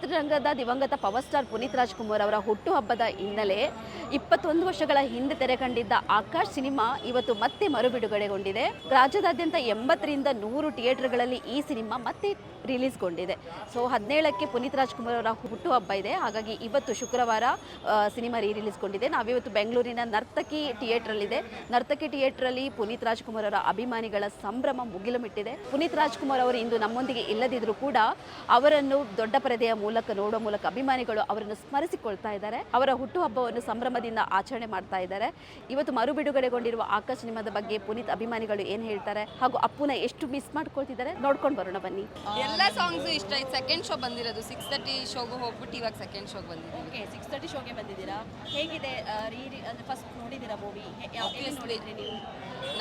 ಚಿತ್ರರಂಗದ ದಿವಂಗತ power star Puneeth Rajkumar ಅವರ ಹುಟ್ಟುಹಬ್ಬದ ಹಿನ್ನೆಲೆ 21 ವರ್ಷಗಳ ಹಿಂದೆ ತೆರೆಕಂಡಿದ್ದ ಆಕಾಶ್ ಸಿನಿಮಾ ಇವತ್ತು ಮತ್ತೆ ಮರುಬಿಡುಗಡೆಗೊಂಡಿದೆ. ರಾಜ್ಯದಾದ್ಯಂತ 80ರಿಂದ 100 ಥಿಯೇಟರ್ಗಳಲ್ಲಿ ಈ ಸಿನಿಮಾ ಮತ್ತೆ ರಿಲೀಸ್ಗೊಂಡಿದೆ. ಸೊ 17ಕ್ಕೆ ಪುನೀತ್ ರಾಜ್ಕುಮಾರ್ ಅವರ ಹುಟ್ಟುಹಬ್ಬ ಇದೆ. ಹಾಗಾಗಿ ಇವತ್ತು ಶುಕ್ರವಾರ ಸಿನಿಮಾ ರಿಲೀಸ್ಗೊಂಡಿದೆ. ನಾವಿವತ್ತು ಬೆಂಗಳೂರಿನ ನರ್ತಕಿ ಥಿಯೇಟ್ರಲ್ಲಿದೆ. ನರ್ತಕಿ ಥಿಯೇಟ್ರಲ್ಲಿ ಪುನೀತ್ ರಾಜ್ಕುಮಾರ್ ಅವರ ಅಭಿಮಾನಿಗಳ ಸಂಭ್ರಮ ಮುಗಿಲುಮಿಟ್ಟಿದೆ. ಪುನೀತ್ ರಾಜ್ಕುಮಾರ್ ಅವರು ಇಂದು ನಮ್ಮೊಂದಿಗೆ ಇಲ್ಲದಿದ್ದರೂ ಕೂಡ ಅವರನ್ನು ದೊಡ್ಡ ಪರದೆಯ ಮೂಲಕ ನೋಡುವ ಮೂಲಕ ಅಭಿಮಾನಿಗಳು ಅವರನ್ನು ಸ್ಮರಿಸಿಕೊಳ್ತಾ ಇದ್ದಾರೆ. ಅವರ ಹುಟ್ಟುಹಬ್ಬವನ್ನು ಸಂಭ್ರಮದಿಂದ ಆಚರಣೆ ಮಾಡ್ತಾ ಇದ್ದಾರೆ. ಇವತ್ತು ಮರು ಬಿಡುಗಡೆಗೊಂಡಿರುವ ಆಕಾಶ್ ಸಿನಿಮಾದ ಬಗ್ಗೆ ಪುನೀತ್ ಅಭಿಮಾನಿಗಳು ಏನು ಹೇಳ್ತಾರೆ ಹಾಗೂ ಅಪ್ಪುನ ಎಷ್ಟು ಮಿಸ್ ಮಾಡ್ಕೊಳ್ತಿದ್ದಾರೆ ನೋಡ್ಕೊಂಡು ಬರೋಣ ಬನ್ನಿ. ಎಲ್ಲ ಸಾಂಗ್ಸ್ ಇಷ್ಟ ಆಯ್ತು. ಸೆಕೆಂಡ್ ಶೋ ಬಂದಿರೋದು 6:30 ಶೋಗೆ ಹೋಗ್ಬಿಟ್ಟು ಇವಾಗ ಸೆಕೆಂಡ್ ಶೋಗೆ ಬಂದಿದ್ದೀವಿ. ಓಕೆ, 6:30 ಶೋಗೆ ಬಂದಿದ್ದೀರಾ. ಹೇಗಿದೆ ಅಂದರೆ ಫಸ್ಟ್ ನೋಡಿದ್ದೀರಾ ಮೂವಿ? ನೋಡಿದ್ರಿ ನೀವು?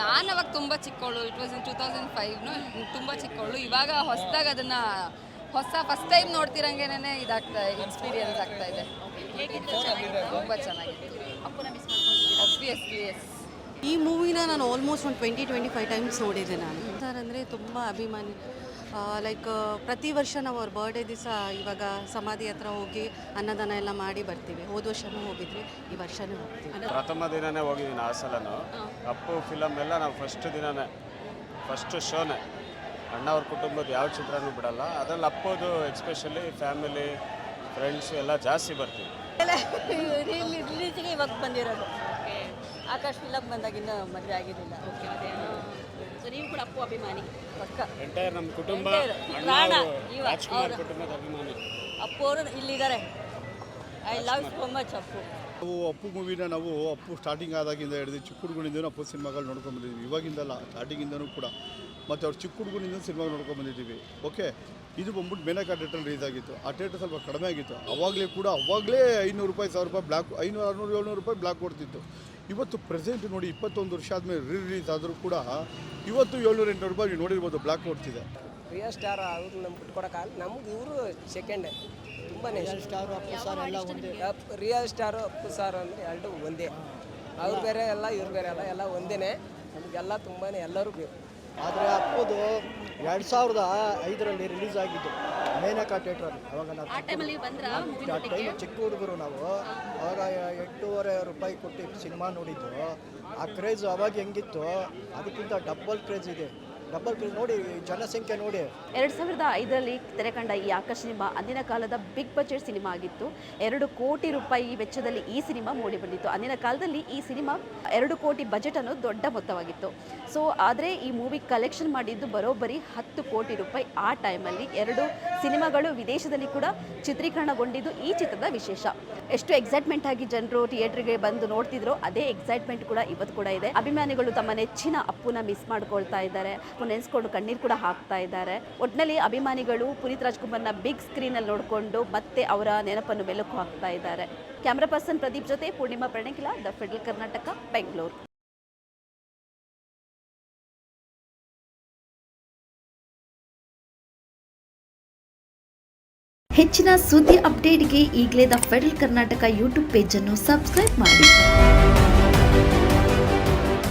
ನಾನು ಅವಾಗ ತುಂಬ ಚಿಕ್ಕವಳು, ಇಟ್ ವಾಸ್ ಇನ್ 2005 ತುಂಬ ಚಿಕ್ಕವಳು. ಇವಾಗ ಹೊಸದಾಗಿ ಅದನ್ನು ಫಸ್ಟ್ ಟೈಮ್ ನೋಡ್ತಿರಂಗೇನೆ ಇದಾಗ್ತಾ ಎಕ್ಸ್ಪೀರಿಯನ್ಸ್ ಆಗ್ತಾ ಇದೆ. ತುಂಬ ಚೆನ್ನಾಗಿದೆ. ಅಪ್ಪನ ಮಿಸ್ ಮಾಡ್ಕೊಂಡಿದ್ದೀರಾ? Obviously yes. ಈ ಮೂವಿನ ನಾನು ಆಲ್ಮೋಸ್ಟ್ ಒಂದು 20-25 ಟೈಮ್ಸ್ ನೋಡಿದ್ದೆ ನಾನು. ಸರ್ ಅಂದರೆ ತುಂಬ ಅಭಿಮಾನಿ. ಲೈಕ್ ಪ್ರತಿ ವರ್ಷ ನಾವು ಅವ್ರ ಬರ್ಡೇ ದಿವಸ ಇವಾಗ ಸಮಾಧಿ ಹತ್ರ ಹೋಗಿ ಅನ್ನದಾನ ಎಲ್ಲ ಮಾಡಿ ಬರ್ತೀವಿ. ಹೋದ ವರ್ಷನೂ ಹೋಗಿದ್ವಿ, ಈ ವರ್ಷನೂ ಹೋಗ್ತೀವಿ. ಪ್ರಥಮ ದಿನನೇ ಹೋಗಿದ್ದೀನಿ ಆ ಸಲನು. ಅಪ್ಪು ಫಿಲಮ್ ಎಲ್ಲ ನಾವು ಫಸ್ಟ್ ಶೋನೇ. ಅಣ್ಣ ಅವ್ರ ಕುಟುಂಬದ ಯಾವ ಚಿತ್ರನೂ ಬಿಡಲ್ಲ. ಅದರಲ್ಲಿ ಅಪ್ಪೋದು ಎಕ್ಸ್ಪೆಷಲಿ ಫ್ಯಾಮಿಲಿ ಫ್ರೆಂಡ್ಸು ಎಲ್ಲ ಜಾಸ್ತಿ ಬರ್ತೀವಿ. ರಿಲೀಸಿಗೆ ಇವಾಗ ಬಂದಿರೋದು. ಆಕಾಶ್ ಫಿಲಮ್ ಬಂದಾಗಿನ್ನ ಮದುವೆ ಆಗಿರಲಿಲ್ಲ. ಓಕೆ, ಅದೇ. ಸೊ ನೀವು ಕೂಡ ಅಪ್ಪು ಅಭಿಮಾನಿ? ಪಕ್ಕ. ಎಂಟೈರ್ ನಮ್ಮ ಕುಟುಂಬ ರಾಜ್ಕುಮಾರ್ ಕುಟುಂಬದ ಅಭಿಮಾನಿ. ಅಪ್ಪು ಅವರು ಇಲ್ಲಿದ್ದಾರೆ. I love so much Appu. ನಾವು ಅಪ್ಪು ಮೂವಿನ ಅಪ್ಪು ಸ್ಟಾರ್ಟಿಂಗ್ ಆದಾಗಿಂದ ಹಿಡಿದು ಚಿಕ್ಕ ಹುಡುಗನಿಂದನೂ ಅಪ್ಪು ಸಿನಿಮಾಗಳು ನೋಡ್ಕೊಂಡು ಬಂದಿದ್ದೀವಿ. ಇವಾಗಿಂದಲ್ಲ, ಸ್ಟಾರ್ಟಿಂಗಿಂದನೂ ಕೂಡ. ಮತ್ತು ಅವ್ರು ಚಿಕ್ಕ ಹುಡುಗನಿಂದ ಸಿನಿಮಾಗಳು ನೋಡ್ಕೊಂಡು ಬಂದಿದ್ದೀವಿ. ಓಕೆ, ಇದು ಬಂದ್ಬಿಟ್ಟು ಮೇನಕಾ ಥಿಯೇಟ್ರಲ್ಲಿ ರಿಲೀಸ್ ಆಗಿತ್ತು. ಆ ಥಿಯೇಟ್ರ್ ಸ್ವಲ್ಪ ಕಡಿಮೆ ಆಗಿತ್ತು. ಅವಾಗಲೇ 500 ರೂಪಾಯಿ 1000 ರೂಪಾಯಿ ಬ್ಲ್ಯಾಕ್, 500, 600, 700 ರೂಪಾಯಿ ಬ್ಲ್ಯಾಕ್ ಕೊಡ್ತಿತ್ತು. ಇವತ್ತು ಪ್ರೆಸೆಂಟ್ ನೋಡಿ 21 ವರ್ಷ ಆದಮೇಲೆ ರಿಲೀಸ್ ಆದರೂ ಕೂಡ ಇವತ್ತು 700-800 ರೂಪಾಯಿ ನೀವು ನೋಡಿರ್ಬೋದು ಬ್ಲ್ಯಾಕ್ ಕೊಡ್ತಿದೆ. ರಿಯಲ್ ಸ್ಟಾರ್ ಅವ್ರು ನಮ್ಗೆ ಬಿಟ್ಕೊಡೋಕ್ಕಲ್ಲ. ನಮ್ಗೆ ಇವರು ಸೆಕೆಂಡ್ ತುಂಬಾ ಸ್ಟಾರು ಅಪ್ಪು ಸಾರ್ ಎಲ್ಲ ಒಂದೇ. ರಿಯಲ್ ಸ್ಟಾರು ಅಪ್ಪು ಸಾರ್ ಅಂದರೆ ಎರಡು ಒಂದೇ. ಅವ್ರು ಬೇರೆ ಅಲ್ಲ, ಇವ್ರು ಬೇರೆ ಅಲ್ಲ, ಎಲ್ಲ ಒಂದೇ. ನಮಗೆಲ್ಲ ತುಂಬಾ ಎಲ್ಲರೂ ಬೇಕು. ಆದರೆ ಅಪ್ಪುದು 2005ರಲ್ಲಿ ರಿಲೀಸ್ ಆಗಿದ್ದು ಮೇನಕಾ ಥಿಯೇಟ್ರಲ್ಲಿ. ಅವಾಗ ನಾವು ಟೈಮ್ ಚಿಕ್ಕ ಹುಡುಗರು ನಾವು. ಅವಾಗ 8.5 ರೂಪಾಯಿ ಕೊಟ್ಟು ಸಿನಿಮಾ ನೋಡಿದ್ದು. ಆ ಕ್ರೇಜ್ ಅವಾಗ ಹೆಂಗಿತ್ತು ಅದಕ್ಕಿಂತ ಡಬಲ್ ಕ್ರೇಜ್ ಇದೆ. ಡಬಲ್ ಕ್ರೇಜ್ ನೋಡಿ, ಜನಸಂಖ್ಯೆ ನೋಡಿ. 2005ರಲ್ಲಿ ತೆರೆಕಂಡ ಈ ಆಕಾಶ್ ಸಿನಿಮಾ ಅಂದಿನ ಕಾಲದ ಬಿಗ್ ಬಜೆಟ್ ಸಿನಿಮಾ ಆಗಿತ್ತು. 2 ಕೋಟಿ ರೂಪಾಯಿ ವೆಚ್ಚದಲ್ಲಿ ಈ ಸಿನಿಮಾ ಮೂಡಿ ಬಂದಿತ್ತು. ಅಂದಿನ ಕಾಲದಲ್ಲಿ ಈ ಸಿನಿಮಾ 2 ಕೋಟಿ ಬಜೆಟ್ ಅನ್ನೋದು ದೊಡ್ಡ ಮೊತ್ತವಾಗಿತ್ತು. ಸೊ ಆದರೆ ಈ ಮೂವಿ ಕಲೆಕ್ಷನ್ ಮಾಡಿದ್ದು ಬರೋಬ್ಬರಿ 10 ಕೋಟಿ ರೂಪಾಯಿ. ಆ ಟೈಮಲ್ಲಿ 2 ಸಿನಿಮಾಗಳು ವಿದೇಶದಲ್ಲಿ ಕೂಡ ಚಿತ್ರೀಕರಣಗೊಂಡಿದ್ದು ಈ ಚಿತ್ರದ ವಿಶೇಷ. ಎಷ್ಟು ಎಕ್ಸೈಟ್ಮೆಂಟ್ ಆಗಿ ಜನರು ಥಿಯೇಟರ್ಗೆ ಬಂದು ನೋಡ್ತಿದ್ರು, ಅದೇ ಎಕ್ಸೈಟ್ಮೆಂಟ್ ಕೂಡ ಇವತ್ತು ಕೂಡ ಇದೆ. ಅಭಿಮಾನಿಗಳು ತಮ್ಮ ನೆಚ್ಚಿನ ಅಪ್ಪುನ ಮಿಸ್ ಮಾಡ್ಕೊಳ್ತಾ ಇದ್ದಾರೆ. ನೆನೆಸ್ಕೊಂಡು ಕಣ್ಣೀರು ಕೂಡ ಹಾಕ್ತಾ ಇದ್ದಾರೆ. ಒಟ್ಟಿನಲ್ಲಿ ಅಭಿಮಾನಿಗಳು ಪುನೀತ್ ರಾಜ್ಕುಮಾರ್ನ ಬಿಗ್ ಸ್ಕ್ರೀನಲ್ಲಿ ನೋಡಿಕೊಂಡು ಮತ್ತೆ ಅವರ ನೆನಪನ್ನು ಮೆಲುಕು ಹಾಕ್ತಾ ಇದ್ದಾರೆ. ಕ್ಯಾಮ್ರಾ ಪರ್ಸನ್ ಪ್ರದೀಪ್ ಜೊತೆ ಪೂರ್ಣಿಮಾ ಪ್ರಣಕಿಲ, ದ ಫೆಡರಲ್ ಕರ್ನಾಟಕ, ಬೆಂಗಳೂರು. ಹೆಚ್ಚಿನ ಸುದ್ದಿ ಅಪ್ಡೇಟ್ಗೆ ಈಗಲೇ ದ ಫೆಡರಲ್ ಕರ್ನಾಟಕ ಯೂಟ್ಯೂಬ್ ಪೇಜನ್ನು ಸಬ್ಸ್ಕ್ರೈಬ್ ಮಾಡಿ.